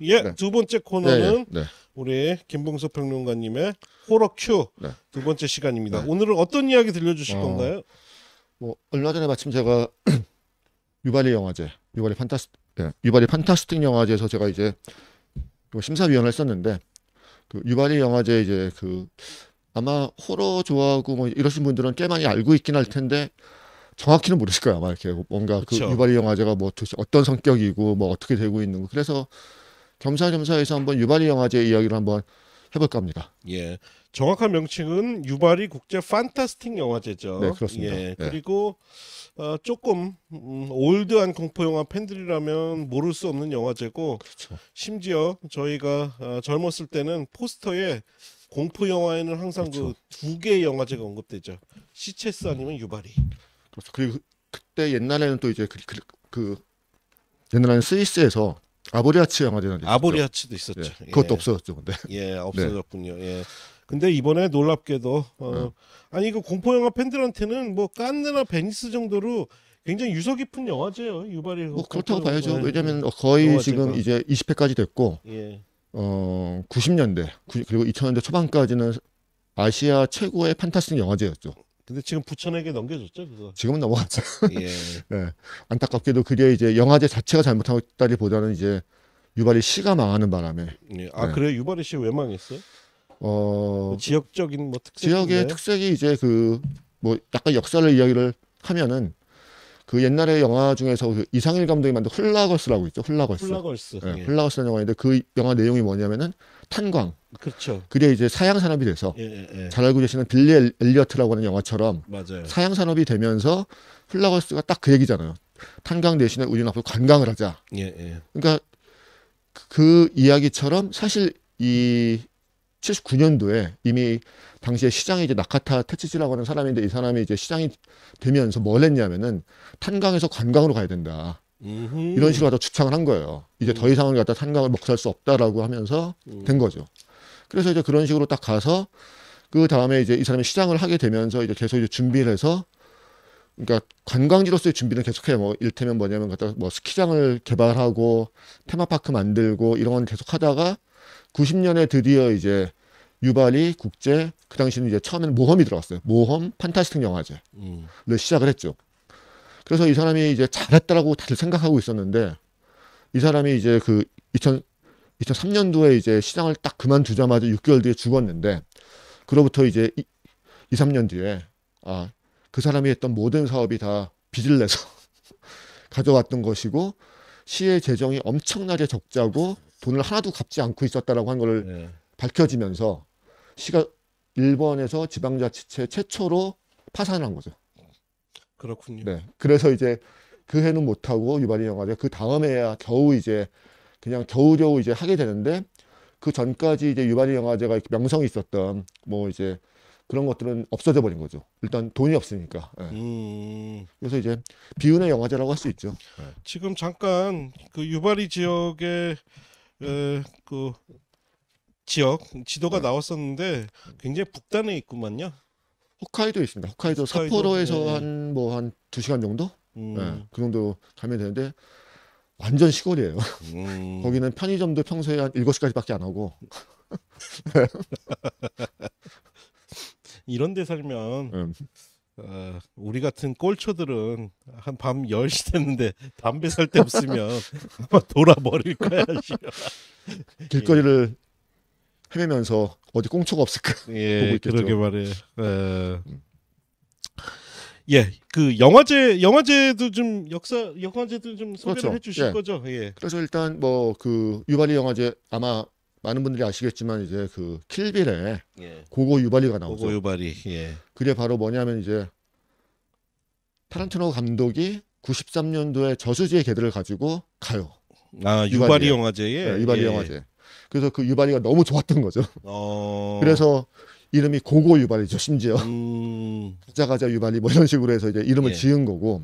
예, 네. 두 번째 코너는 네. 우리 김봉석 평론가님의 호러 큐 네. 두 번째 시간입니다. 네. 오늘은 어떤 이야기 들려주실 건가요? 뭐 얼마 전에 마침 제가 유바리 영화제, 유바리 판타스틱 영화제에서 제가 이제 심사위원을 했었는데 그 유바리 영화제 이제 그 아마 호러 좋아하고 뭐 이러신 분들은 꽤 많이 알고 있긴 할 텐데 정확히는 모르실 거예요. 아마 이렇게 뭔가 그 그쵸. 유바리 영화제가 뭐 도대체 어떤 성격이고 뭐 어떻게 되고 있는 거. 그래서 겸사겸사해서 한번 유바리 영화제 이야기를 한번 해볼까 합니다. 예, 정확한 명칭은 유바리 국제 판타스틱 영화제죠. 네, 그렇습니다. 예, 네. 그리고 조금 올드한 공포 영화 팬들이라면 모를 수 없는 영화제고, 그렇죠. 심지어 저희가 젊었을 때는 포스터에 공포 영화에는 항상 그렇죠. 그 두 개의 영화제가 언급되죠. 시체스 아니면 유바리. 그렇죠. 그리고 그때 옛날에는 또 이제 그 옛날에는 스위스에서 아보리아츠 영화제가 있었죠. 아보리아츠도 있었죠. 예, 그것도 없어졌죠. 근데 예, 없어졌군요. 예. 근데 이번에 놀랍게도 아니 그 공포 영화 팬들한테는 뭐 깐느나 베니스 정도로 굉장히 유서 깊은 영화제예요. 유바리. 뭐 그렇다고 공포 봐야죠. 영화. 왜냐면 거의 영화제가. 지금 이제 20회까지 됐고 예. 90년대 그리고 2000년대 초반까지는 아시아 최고의 판타스틱 영화제였죠. 근데 지금 부천에게 넘겨줬죠, 그거. 지금은 넘어갔죠. 예. 네. 안타깝게도 그게 이제 영화제 자체가 잘못했다기보다는 이제 유발이 시가 망하는 바람에 예. 아, 네. 그래요? 유바리 씨 왜 망했어요? 지역적인 뭐 특색. 지역의 특색이 이제 그 뭐 약간 역사를 이야기를 하면은 그 옛날에 영화 중에서 그 이상일 감독이 만든 훌라걸스라고 있죠. 훌라걸스. 훌라걸스. 네, 예. 훌라걸스라는 영화인데 그 영화 내용이 뭐냐면은 탄광. 그렇죠. 그게 이제 사양 산업이 돼서 예. 잘 알고 계시는 빌리 엘리어트라고 하는 영화처럼 맞아요. 사양 산업이 되면서 훌라걸스가 딱 그 얘기잖아요. 탄광 대신에 우리는 앞으로 관광을 하자. 예. 그러니까 그 이야기처럼 사실 이 79년도에 이미 당시에 시장이 이제 나카타 테츠지라고 하는 사람인데 이 사람이 이제 시장이 되면서 뭘 했냐면은 탄광에서 관광으로 가야 된다. 이런 식으로 갖다 주창을 한 거예요. 이제 더 이상은 갖다 탄광을 먹고 살 수 없다라고 하면서 된 거죠. 그래서 이제 그런 식으로 딱 가서 그 다음에 이제 이 사람이 시장을 하게 되면서 이제 계속 이제 준비를 해서 그러니까 관광지로서의 준비는 계속해요. 뭐 일테면 뭐냐면 갖다 뭐 스키장을 개발하고 테마파크 만들고 이런 건 계속 하다가 90년에 드디어 이제 유바리 국제 그 당시는 이제 처음에는 모험이 들어갔어요. 모험 판타스틱 영화제를 시작을 했죠. 그래서 이 사람이 이제 잘했다라고 다들 생각하고 있었는데 이 사람이 이제 그 2003년도에 이제 시장을 딱 그만두자마자 6개월 뒤에 죽었는데 그로부터 이제 2, 3년 뒤에 그 사람이 했던 모든 사업이 다 빚을 내서 가져왔던 것이고 시의 재정이 엄청나게 적자고 돈을 하나도 갚지 않고 있었다라고 한 거를 밝혀지면서 시가 일본에서 지방자치체 최초로 파산한 거죠. 그렇군요. 네. 그래서 이제 그 해는 못하고 유바리 영화제 그 다음에야 겨우 이제 그냥 겨우겨우 이제 하게 되는데 그 전까지 이제 유바리 영화제가 명성이 있었던 뭐 이제 그런 것들은 없어져 버린 거죠. 일단 돈이 없으니까. 네. 그래서 이제 비운의 영화제라고 할 수 있죠. 네. 지금 잠깐 그 유바리 지역의 그 지역 지도가 나왔었는데 굉장히 북단에 있구만요. 홋카이도에 있습니다. 홋카이도 삿포로에서 한 2시간 정도? 네, 그 정도 가면 되는데 완전 시골이에요. 거기는 편의점도 평소에 한 7시까지밖에 안 하고. 이런 데 살면 우리 같은 꼴초들은 한 밤 10시 됐는데 담배 살 데 없으면 아마 돌아버릴 거야. 길거리를 헤매면서 어디 꽁초가 없을까 보고 있겠죠. 그러게 말이에요. 예, 그 영화제도 좀 영화제도 좀 소개를 그렇죠. 해주실 거죠. 예. 그래서 일단 뭐 그 유바리 영화제 아마 많은 분들이 아시겠지만 이제 그 킬빌에 고고 유바리가 나오죠. 고고 유바리. 예. 그게 바로 뭐냐면 이제 타란티노 감독이 93년도에 저수지의 개들을 가지고 가요. 유바리 영화제에. 네, 유바리 영화제. 그래서 그 유바리가 너무 좋았던 거죠. 그래서 이름이 고고 유바리죠. 심지어 가자 유바리 뭐 이런 식으로 해서 이제 이름을 지은 거고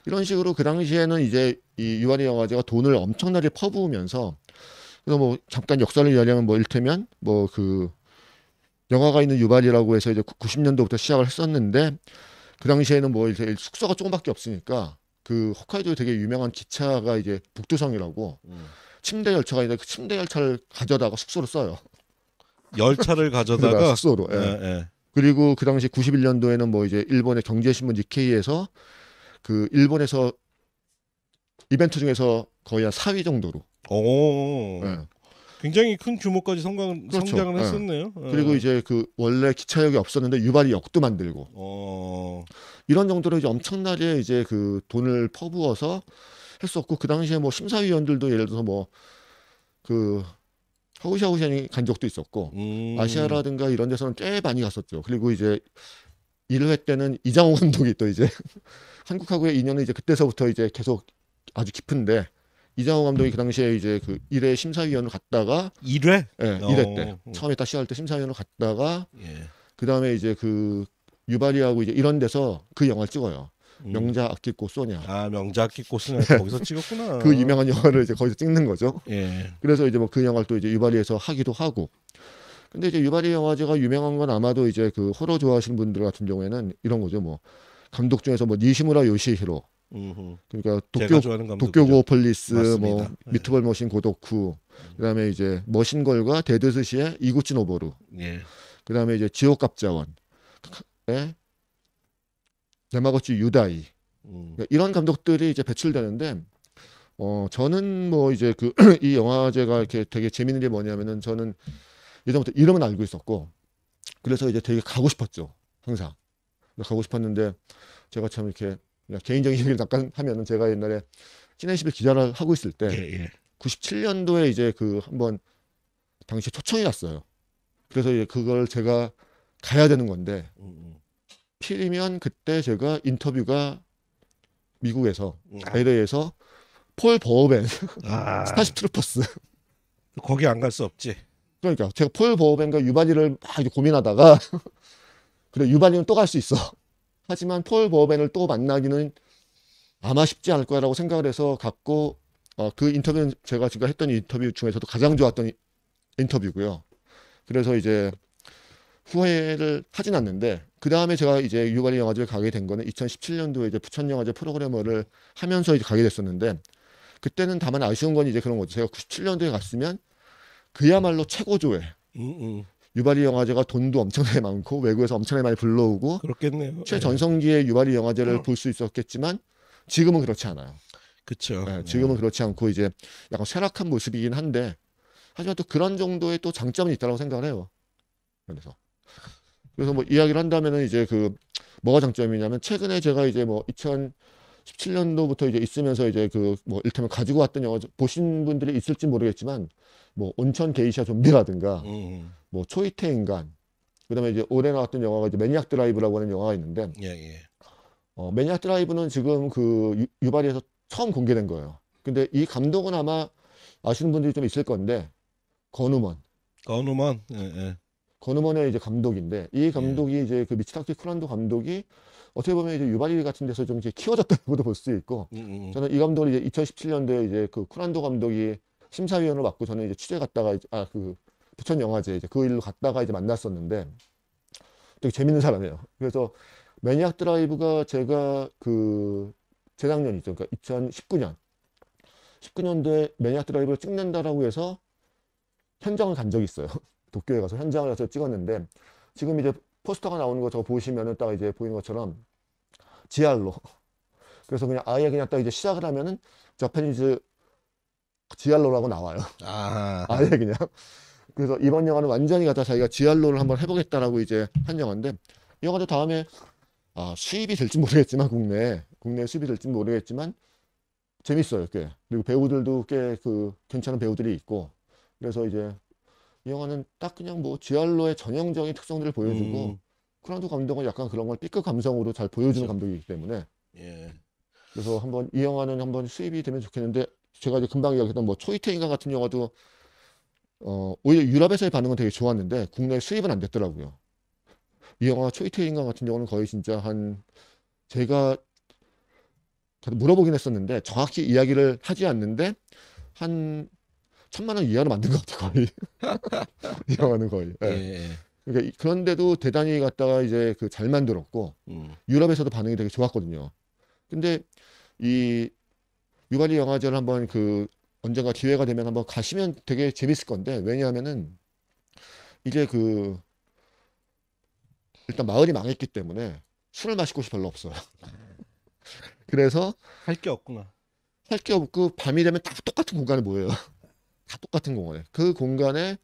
이런 식으로 그 당시에는 이제 이 유바리 영화제가 돈을 엄청나게 퍼부으면서 그래서 뭐 잠깐 역사를 이야기하면 뭐 일테면 뭐 그 영화가 있는 유바리라고 해서 이제 90년도부터 시작을 했었는데 그 당시에는 뭐 이제 숙소가 조금밖에 없으니까 그 홋카이도에 되게 유명한 기차가 이제 북두성이라고 침대 열차가 있는데 그 침대 열차를 가져다가 숙소로 써요. 열차를 가져다가 숙소로. 예. 예, 예. 그리고 그 당시 91년도에는 뭐 이제 일본의 경제신문 니케이에서 그 일본에서 이벤트 중에서 거의 한 4위 정도로. 오. 예. 굉장히 큰 규모까지 그렇죠. 성장을 예. 했었네요. 예. 그리고 이제 그 원래 기차역이 없었는데 유발이 역도 만들고 이런 정도로 이제 엄청나게 이제 그 돈을 퍼부어서 했었고 그 당시에 뭐 심사위원들도 예를 들어서 뭐 그 하우샤우션이 간 적도 있었고 아시아라든가 이런 데서는 꽤 많이 갔었죠. 그리고 이제 1회 때는 이장호 감독이 또 이제 한국하고의 인연은 이제 그때서부터 이제 계속 아주 깊은데 이장호 감독이 그 당시에 이제 그 1회 심사위원을 갔다가 1회? 예, 1회 때 처음에 딱 시작할 때 심사위원을 갔다가 예. 그 다음에 이제 그 유바리하고 이제 이런 데서 그 영화를 찍어요. 명작 아끼고 쏘냐. 아 명작 끼꽃은 거기서 찍었구나. 그 유명한 영화를 이제 거기서 찍는 거죠. 예. 그래서 이제 뭐 그 영화를 또 이제 유바리에서 하기도 하고. 근데 이제 유바리 영화제가 유명한 건 아마도 이제 그 호러 좋아하시는 분들 같은 경우에는 이런 거죠. 뭐 감독 중에서 뭐 니시무라 요시히로. 그러니까 제가 좋아하는 감독이죠. 도쿄고 폴리스, 맞습니다. 뭐 네. 미트볼 머신 고도쿠, 그다음에 이제 머신걸과 데드스시의 이구치 노보루, 예. 그다음에 이제 지옥갑자원의 야마거치 유다이 그러니까 이런 감독들이 이제 배출되는데 저는 뭐 이제 그 이 영화제가 이렇게 되게 재밌는 게 뭐냐면은 저는 예전부터 이름은 알고 있었고 그래서 이제 되게 가고 싶었죠. 항상 가고 싶었는데 제가 참 이렇게 그냥 개인적인 얘기를 잠깐 하면은 제가 옛날에 시내11 기자를 하고 있을 때 예. 97년도에 이제 그 한번 당시 초청이 왔어요. 그래서 이제 그걸 제가 가야 되는 건데 필이면 그때 제가 인터뷰가 미국에서 LA에서 폴 버호벤 스타쉽 트루퍼스 거기 안 갈 수 없지. 그러니까 제가 폴 버호벤과 유바리를 막 이제 고민하다가 그래 유바리는 또 갈 수 있어. 하지만 폴 버호벤을 또 만나기는 아마 쉽지 않을 거라고 생각을 해서 갔고 그 인터뷰는 제가 지금 했던 인터뷰 중에서도 가장 좋았던 인터뷰고요. 그래서 이제 후회를 하진 않는데 그 다음에 제가 이제 유바리 영화제를 가게 된 거는 2017년도에 이제 부천 영화제 프로그래머를 하면서 이제 가게 됐었는데 그때는 다만 아쉬운 건 이제 그런 거죠. 제가 97년도에 갔으면 그야말로 최고조에 유바리 영화제가 돈도 엄청나게 많고 외국에서 엄청나게 많이 불러오고 그렇겠네요. 최전성기의 유바리 영화제를 볼 수 있었겠지만 지금은 그렇지 않아요. 그렇죠. 네, 지금은 그렇지 않고 이제 약간 쇠락한 모습이긴 한데 하지만 또 그런 정도의 또 장점은 있다고 생각을 해요. 그래서 뭐 이야기를 한다면은 이제 그 뭐가 장점이냐면 최근에 제가 이제 뭐 2017년도부터 이제 있으면서 이제 그 뭐 일테면 가지고 왔던 영화 보신 분들이 있을지 모르겠지만 뭐 온천 게이샤 좀비라든가 뭐 초이테 인간 그다음에 이제 올해 나왔던 영화가 이제 매니악 드라이브라고 하는 영화가 있는데 예. 매니악 드라이브는 지금 그 유바리에서 처음 공개된 거예요. 근데 이 감독은 아마 아시는 분들이 좀 있을 건데 건우먼. 예. 건우먼의 이제 감독인데 이 감독이 이제 그 미치타키 쿠란도 감독이 어떻게 보면 이제 유바리 같은 데서 좀 이제 키워졌다고도 볼 수 있고 저는 이 감독을 이제 2017년도에 이제 그 쿠란도 감독이 심사위원을 맡고 저는 이제 취재 갔다가 그 부천 영화제 이제 그 일로 갔다가 이제 만났었는데 되게 재밌는 사람이에요. 그래서 매니악 드라이브가 제가 그 재작년이죠. 그러니까 2019년도에 매니악 드라이브를 찍는다라고 해서 현장을 간 적이 있어요. 도쿄에 가서 현장을 가서 찍었는데 지금 이제 포스터가 나오는 거 저거 보시면은 딱 이제 보이는 것처럼 지알로. 그래서 그냥 아예 그냥 딱 이제 시작을 하면은 저패니즈 지알로라고 나와요. 아예 그냥. 그래서 이번 영화는 완전히 갖다 자기가 지알로를 한번 해보겠다라고 이제 한 영화인데 이 영화도 다음에 수입이 될지 모르겠지만 국내 수입이 될지 모르겠지만 재밌어요 꽤. 그리고 배우들도 꽤 그 괜찮은 배우들이 있고 그래서 이제 이 영화는 딱 그냥 뭐 지알로의 전형적인 특성들을 보여주고 쿠란도 감독은 약간 그런 걸 B급 감성으로 잘 보여주는 감독이기 때문에 그래서 한번 이 영화는 한번 수입이 되면 좋겠는데 제가 이제 금방 이야기했던 뭐 초이테 인간 같은 영화도 오히려 유럽에서의 반응은 되게 좋았는데 국내 수입은 안 됐더라고요. 이 영화 초이테 인간 같은 경우는 거의 진짜 제가 물어보긴 했었는데 정확히 이야기를 하지 않는데 한 1,000만 원 이하로 만든 것 같아요 거의. 이 영화는 거의. 그러니까 그런데도 대단히 갖다가 이제 그 잘 만들었고 유럽에서도 반응이 되게 좋았거든요. 근데 이 유바리 영화제를 한번 그 언젠가 기회가 되면 한번 가시면 되게 재밌을 건데 왜냐하면은 이게 그 일단 마을이 망했기 때문에 술을 마실 곳이 별로 없어요. 그래서 할 게 없구나. 할 게 없고 밤이 되면 다 똑같은 공간에 모여요. 다 똑같은 공간에. 그 공간에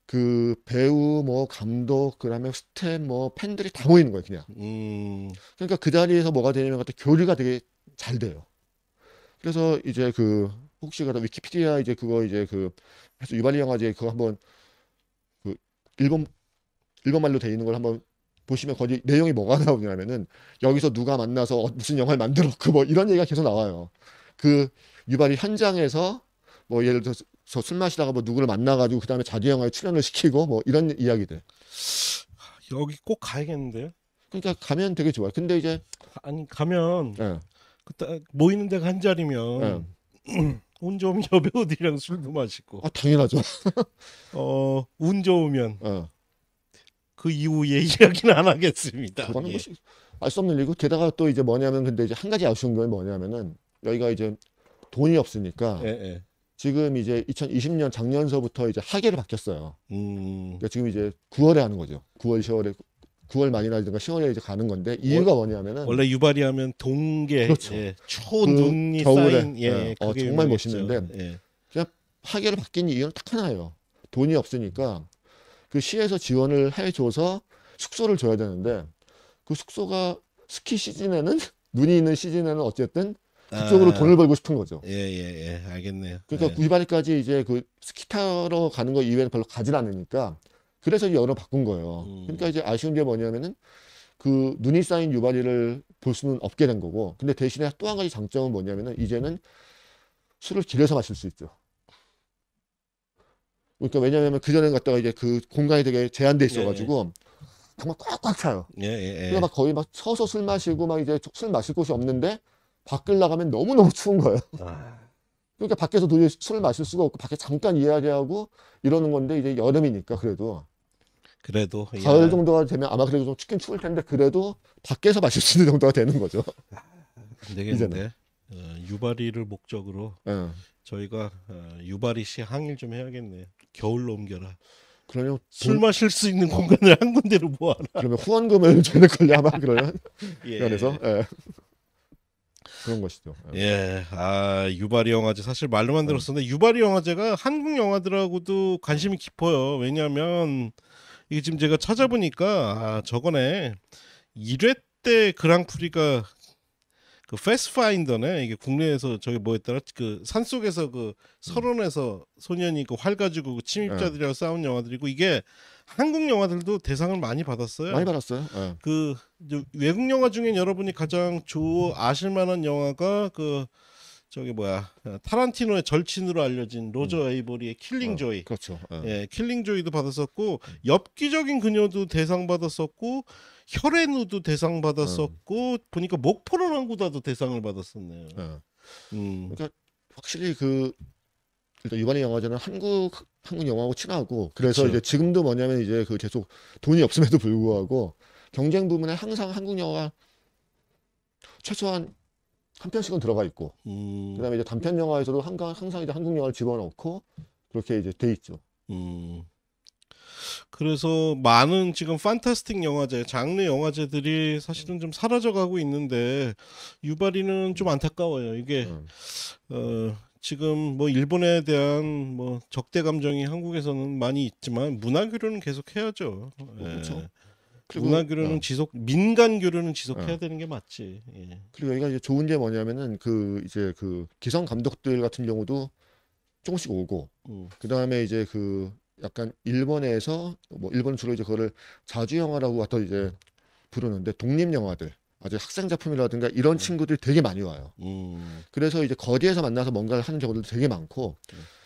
그 배우 뭐 감독 그다음에 스텝 뭐 팬들이 다 모이는 거예요, 그냥. 그러니까 그 자리에서 뭐가 되냐면 같은 교류가 되게 잘 돼요. 그래서 이제 그 혹시 가다 위키피디아 이제 그거 이제 그 그래서 유발리 영화제 그거 한번 그 일본말로 돼 있는 걸 한번 보시면 거기 내용이 뭐가 나오냐면은 여기서 누가 만나서 무슨 영화를 만들었고 뭐 이런 얘기가 계속 나와요. 그 유발이 현장에서 뭐 예를 들어서 술 마시다가 뭐 누구를 만나가지고 그 다음에 자기 영화에 출연을 시키고 뭐 이런 이야기들. 여기 꼭 가야겠는데요. 그러니까 가면 되게 좋아요. 근데 이제 아니 가면 예, 그딱 모이는 데가 한 예. 자리면 운 좋으면 여배우들이랑 술도 마시고 아 당연하죠. 운 좋으면 어. 그 이후의 이야기는 안 하겠습니다. 그거는 예. 알 수 없는 일이고 게다가 또 이제 뭐냐면 근데 이제 한 가지 아쉬운 건 뭐냐면은 여기가 이제 돈이 없으니까 예, 예. 지금 이제 2020년 작년서부터 이제 하계를 바뀌었어요. 음, 그러니까 지금 이제 9월에 하는 거죠. 9월, 10월에 9월 말이라든가 10월에 이제 가는 건데 이유가 뭐냐면은 원래 유발이 하면 동계, 그렇죠. 예, 초눈이 겨울에, 쌓인, 예, 그게 정말 유명했죠. 멋있는데 예. 하계를 바뀐 이유는 딱 하나예요. 돈이 없으니까 그 시에서 지원을 해줘서 숙소를 줘야 되는데 그 숙소가 스키 시즌에는 눈이 있는 시즌에는 어쨌든 그쪽으로 돈을 벌고 싶은 거죠. 예, 알겠네요. 그러니까 예. 유발까지 이제 그 스키 타러 가는 거 이외에는 별로 가질 않으니까 그래서 연을 바꾼 거예요. 그러니까 이제 아쉬운 게 뭐냐면은 그 눈이 쌓인 유발이를 볼 수는 없게 된 거고 근데 대신에 또 한 가지 장점은 뭐냐면은 이제는 술을 길에서 마실 수 있죠. 그러니까 왜냐하면 그전에 갔다가 이제 그 공간이 되게 제한돼 있어가지고 정말 꽉꽉 차요. 예. 그러니까 막 거의 막 서서 술 마시고 막 이제 술 마실 곳이 없는데 밖을 나가면 너무너무 추운 거예요. 아, 그러니까 밖에서 도저히 술을 마실 수가 없고 밖에 잠깐 이야기하고 이러는 건데 이제 여름이니까 그래도 그래도 가을 정도가 되면 아마 그래도 좀 춥긴 추울 텐데 그래도 밖에서 마실 수 있는 정도가 되는 거죠. 안 되겠는데. 유발이를 목적으로 예. 저희가 유발이 씨 항일 좀 해야겠네요. 겨울로 옮겨라. 그러면 술 마실 수 있는 공간을 한 군데로 모아라. 그러면 후원금을 주는 걸요 아마 그러면 예. 그래서 그런 것이죠. 예, 유바리 영화제 사실 말로만 들었었는데 유바리 영화제가 한국 영화들하고도 관심이 깊어요. 왜냐하면 이게 지금 제가 찾아보니까 저거네 1회 때 그랑프리가 그 패스파인더네. 이게 국내에서 저기 뭐였더라? 그 산속에서 그 설원에서 소년이 그 활 가지고 그 침입자들이랑 싸운 영화들이고 이게 한국 영화들도 대상을 많이 받았어요. 많이 받았어요. 그 외국 영화 중에 여러분이 가장 아실 만한 영화가 그 저기 뭐야 타란티노의 절친으로 알려진 로저 에이보리의 킬링 조이. 그렇죠. 예, 킬링 조이도 받았었고 엽기적인 그녀도 대상 받았었고 혈의 누도 대상 받았었고 보니까 목포는 항구다도 대상을 받았었네요. 그러니까 확실히 그 일단 유관의 영화제는 한국 영화하고 친하고 그래서 그쵸. 이제 지금도 뭐냐면 이제 그 계속 돈이 없음에도 불구하고 경쟁 부문에 항상 한국 영화 최소한 한 편씩은 들어가 있고 그다음에 이제 단편 영화에서도 항상 이제 한국 영화를 집어넣고 그렇게 이제 돼 있죠. 그래서 많은 지금 판타스틱 영화제, 장르 영화제들이 사실은 좀 사라져가고 있는데 유바리는 좀 안타까워요. 이게 지금 뭐 일본에 대한 뭐 적대 감정이 한국에서는 많이 있지만 문화 교류는 계속 해야죠. 그렇죠. 문화 교류는 민간 교류는 지속해야 되는 게 맞지. 예. 그리고 여기가 이제 좋은 게 뭐냐면은 그 이제 그 기성 감독들 같은 경우도 조금씩 오고 그다음에 이제 그 약간 일본에서 뭐 일본은 주로 이제 그거를 자주 영화라고 갖다 이제 부르는데 독립 영화들 아주 학생 작품이라든가 이런 친구들이 되게 많이 와요. 그래서 이제 거기에서 만나서 뭔가를 하는 경우들도 되게 많고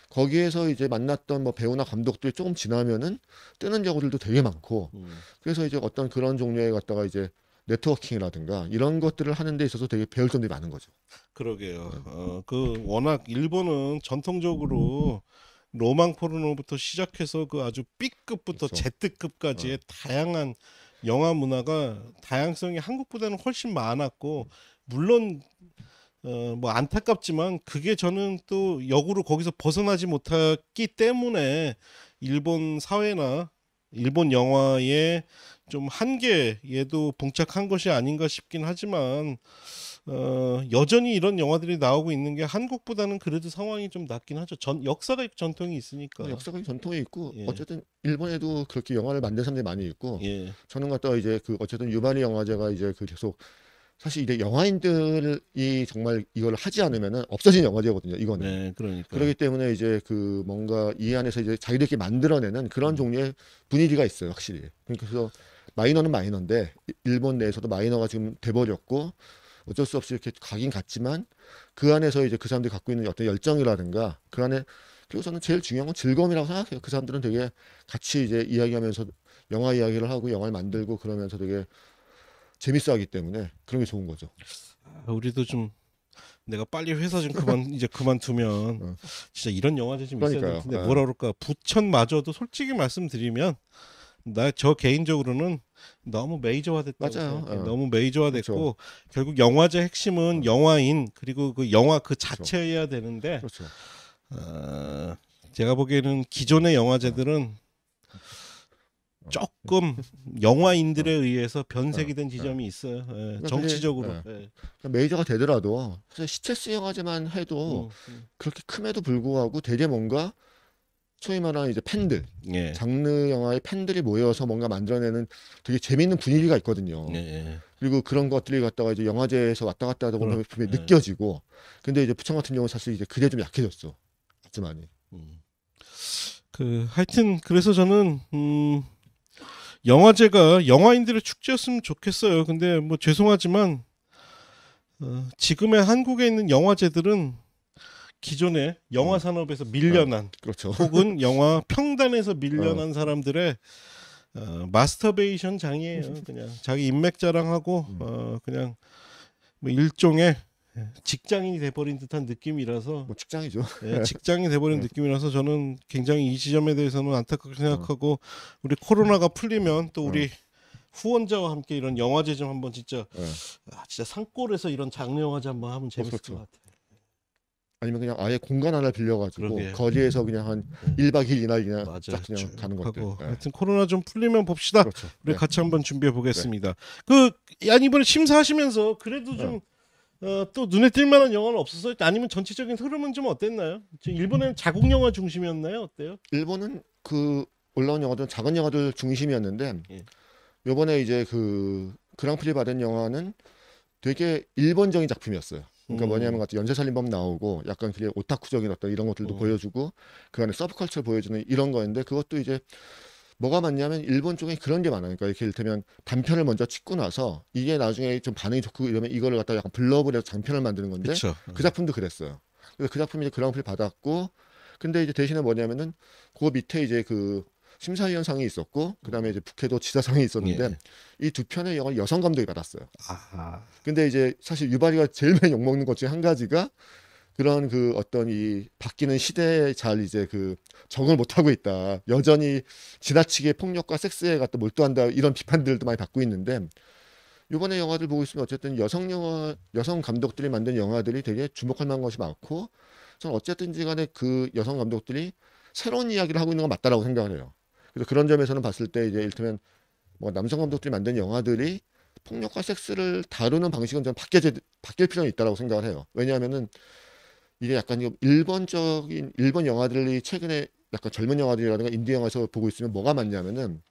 거기에서 이제 만났던 뭐 배우나 감독들이 조금 지나면은 뜨는 경우들도 되게 많고 그래서 이제 어떤 그런 종류에 갖다가 네트워킹이라든가 이런 것들을 하는 데 있어서 되게 배울 점들이 많은 거죠. 그러게요. 그 워낙 일본은 전통적으로 로망 포르노부터 시작해서 그 아주 B급부터 그렇죠. Z급까지의 다양한 영화 문화가 다양성이 한국보다는 훨씬 많았고 물론 뭐 안타깝지만 그게 저는 또 역으로 거기서 벗어나지 못했기 때문에 일본 사회나 일본 영화의 좀 한계에도 봉착한 것이 아닌가 싶긴 하지만 여전히 이런 영화들이 나오고 있는 게 한국보다는 그래도 상황이 좀 낫긴 하죠. 역사가 있고 전통이 있으니까. 역사적인 전통이 있고 예. 어쨌든 일본에도 그렇게 영화를 만든 사람들이 많이 있고 예. 저는 갖다가 이제 그 어쨌든 유바리 영화제가 이제 그 계속 사실 이제 영화인들이 정말 이걸 하지 않으면은 없어진 영화제거든요. 이거는. 네, 그러니까. 그렇기 때문에 이제 그 뭔가 이 안에서 이제 자기들끼리 만들어내는 그런 종류의 분위기가 있어요, 확실히. 그래서 마이너는 마이너인데 일본 내에서도 마이너가 지금 돼버렸고 어쩔 수 없이 이렇게 가긴 갔지만 그 안에서 이제 그 사람들이 갖고 있는 어떤 열정이라든가 그 안에 그리고 저는 제일 중요한 건 즐거움이라고 생각해요. 그 사람들은 되게 같이 이제 이야기하면서 영화 이야기를 하고 영화를 만들고 그러면서 되게 재밌어 하기 때문에 그런 게 좋은 거죠. 우리도 좀 내가 빨리 회사 좀 이제 그만두면 진짜 이런 영화제 좀 있어야 그러니까요. 되는데 뭐라 그럴까 부천마저도 솔직히 말씀드리면 나 저 개인적으로는 너무 메이저화됐다고 맞아요. 생각해. 너무 메이저화됐고 그렇죠. 결국 영화제 핵심은 영화인 그리고 그 영화 그 그렇죠. 자체여야 되는데 그렇죠. 제가 보기에는 기존의 영화제들은 조금 영화인들에 의해서 변색이 된 지점이 있어요. 예, 정치적으로. 예. 그러니까 메이저가 되더라도 사실 시체스 영화제만 해도 그렇게 큼에도 불구하고 되게 뭔가 소위 말하는 이제 팬들, 예. 장르 영화의 팬들이 모여서 뭔가 만들어내는 되게 재밌는 분위기가 있거든요. 예. 그리고 그런 것들이 갖다가 이제 영화제에서 왔다 갔다 하다 보면 분명히 예. 느껴지고. 근데 이제 부천 같은 경우는 사실 이제 그게 좀 약해졌어. 아주 많이. 그 하여튼 그래서 저는 영화제가 영화인들의 축제였으면 좋겠어요. 근데 뭐 죄송하지만 지금의 한국에 있는 영화제들은 기존의 영화 산업에서 밀려난 그렇죠. 혹은 영화 평단에서 밀려난 사람들의 마스터베이션 장이에요. 그냥 자기 인맥 자랑하고 그냥 뭐 일종의 직장인이 돼버린 듯한 느낌이라서 뭐 직장이죠. 예, 직장이 돼버린 느낌이라서 저는 굉장히 이 지점에 대해서는 안타깝게 생각하고 우리 코로나가 풀리면 또 우리 후원자와 함께 이런 영화제 좀 한번 진짜 진짜 산골에서 이런 장르 영화제 한번 하면 재밌을 그렇죠. 것 같아요. 아니면 그냥 아예 공간 하나 빌려가지고 그러게요. 거리에서 그냥 한 1박 2일 이날 그냥 맞아요. 딱 그냥 가는 것들. 하고 하여튼 코로나 좀 풀리면 봅시다. 그렇죠. 우리 같이 한번 준비해 보겠습니다. 아니 이번에 심사하시면서 그래도 좀 또 눈에 띌 만한 영화는 없었어요? 아니면 전체적인 흐름은 좀 어땠나요? 일본에는 자국 영화 중심이었나요? 어때요? 일본은 그 올라온 영화들은 작은 영화들 중심이었는데 예. 요번에 이제 그 그랑프리 받은 영화는 되게 일본적인 작품이었어요. 그러니까 뭐냐면 같은 연쇄살인범 나오고 약간 그게 오타쿠적인 어떤 이런 것들도 보여주고 그 안에 서브컬처 보여주는 이런 거였는데 그것도 이제 뭐가 많냐면 일본 쪽에 그런 게 많아요. 그러니까 이렇게 이를테면 단편을 먼저 찍고 나서 이게 나중에 좀 반응이 좋고 이러면 이거를 갖다 약간 블러업을 해서 장편을 만드는 건데 그쵸. 그 작품도 그랬어요. 그래서 그 작품이 이제 그랑프리 받았고 근데 이제 대신에 뭐냐면은 그 밑에 이제 그 심사위원상이 있었고 그다음에 이제 북해도 지사상이 있었는데 이 두 편의 영화를 여성 감독이 받았어요. 아하. 근데 이제 사실 유바리가 제일 많이 욕먹는 것 중에 한 가지가 그런 그 어떤 이 바뀌는 시대에 잘 이제 그 적응을 못하고 있다. 여전히 지나치게 폭력과 섹스에 갖다 몰두한다. 이런 비판들도 많이 받고 있는데 이번에 영화들 보고 있으면 어쨌든 여성 감독들이 만든 영화들이 되게 주목할 만한 것이 많고 저는 어쨌든지 간에 그 여성 감독들이 새로운 이야기를 하고 있는 건 맞다라고 생각을 해요. 그래서 그런 점에서는 봤을 때 이제 이를테면 뭐 남성 감독들이 만든 영화들이 폭력과 섹스를 다루는 방식은 좀 바뀔 필요는 있다라고 생각을 해요. 왜냐하면은 이게 약간 일본적인 일본 영화들이 최근에 약간 젊은 영화들이라든가 인디 영화에서 보고 있으면 뭐가 많냐면은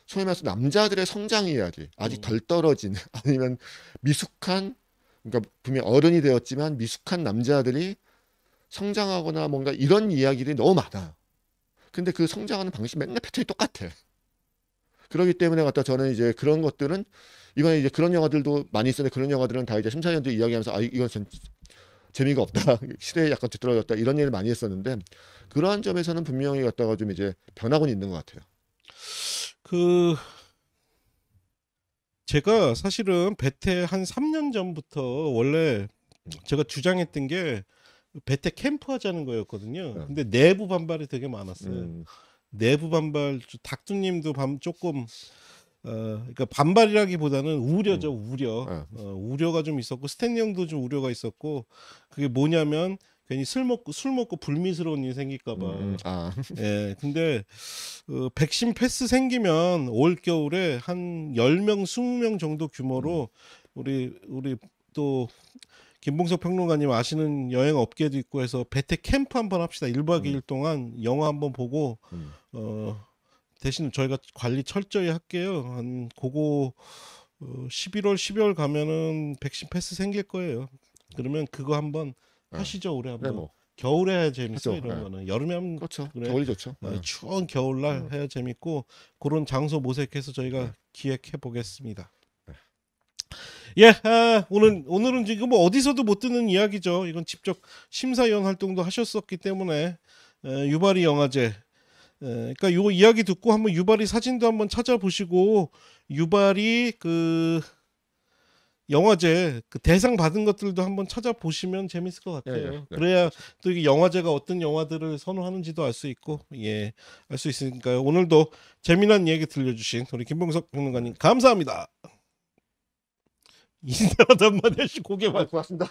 소위 말해서 남자들의 성장 이야기 아직 덜 떨어진 아니면 미숙한 그러니까 분명 어른이 되었지만 미숙한 남자들이 성장하거나 뭔가 이런 이야기들이 너무 많아요. 근데 그 성장하는 방식 맨날 패턴이 똑같아. 그렇기 때문에 갖다 저는 이제 그런 것들은 이번에 이제 그런 영화들도 많이 있었는데 그런 영화들은 다 이제 심사위원들 이야기하면서 아 이건 전 재미가 없다 시대에 약간 뒤떨어졌다 이런 얘기를 많이 했었는데 그러한 점에서는 분명히 갖다가 좀 이제 변하고는 있는 것 같아요. 제가 사실은 베테 한 3년 전부터 원래 제가 주장했던 게 베테 캠프 하자는 거였거든요. 근데 내부 반발이 되게 많았어요. 내부 반발 닥두님도 조금 그러니까 반발이라기보다는 우려죠, 우려. 네. 우려가 좀 있었고 스탠리 형도 좀 우려가 있었고 그게 뭐냐면 괜히 술 먹고 불미스러운 일 생길까봐. 아, 예, 근데 백신 패스 생기면 올 겨울에 한 10명, 20명 정도 규모로 우리 또 김봉석 평론가님 아시는 여행 업계도 있고 해서 배태 캠프 한번 합시다. 1박 2일 동안 영화 한번 보고 대신 저희가 관리 철저히 할게요. 한 그거 11월 12월 가면은 백신 패스 생길 거예요. 그러면 그거 한번 하시죠. 올해 한번. 네, 뭐. 겨울에 해야 재밌어 하죠. 이런 네. 거는. 여름에 하면 그렇죠. 그래. 겨울이 좋죠. 네. 추운 겨울날 해야 재밌고 그런 장소 모색해서 저희가 기획해 보겠습니다. 예, 오늘은 지금 뭐 어디서도 못 듣는 이야기죠. 이건 직접 심사위원 활동도 하셨었기 때문에 유바리 영화제. 그러니까 요 이야기 듣고 한번 유바리 사진도 한번 찾아보시고 유바리 그 영화제 그 대상 받은 것들도 한번 찾아보시면 재밌을 것 같아요. 네. 그래야 또 이게 영화제가 어떤 영화들을 선호하는지도 알 수 있고 알 수 있으니까요. 오늘도 재미난 얘기 들려주신 우리 김봉석 평론가님 감사합니다. 인사하다 한마디 하시 고개 말. 고맙습니다.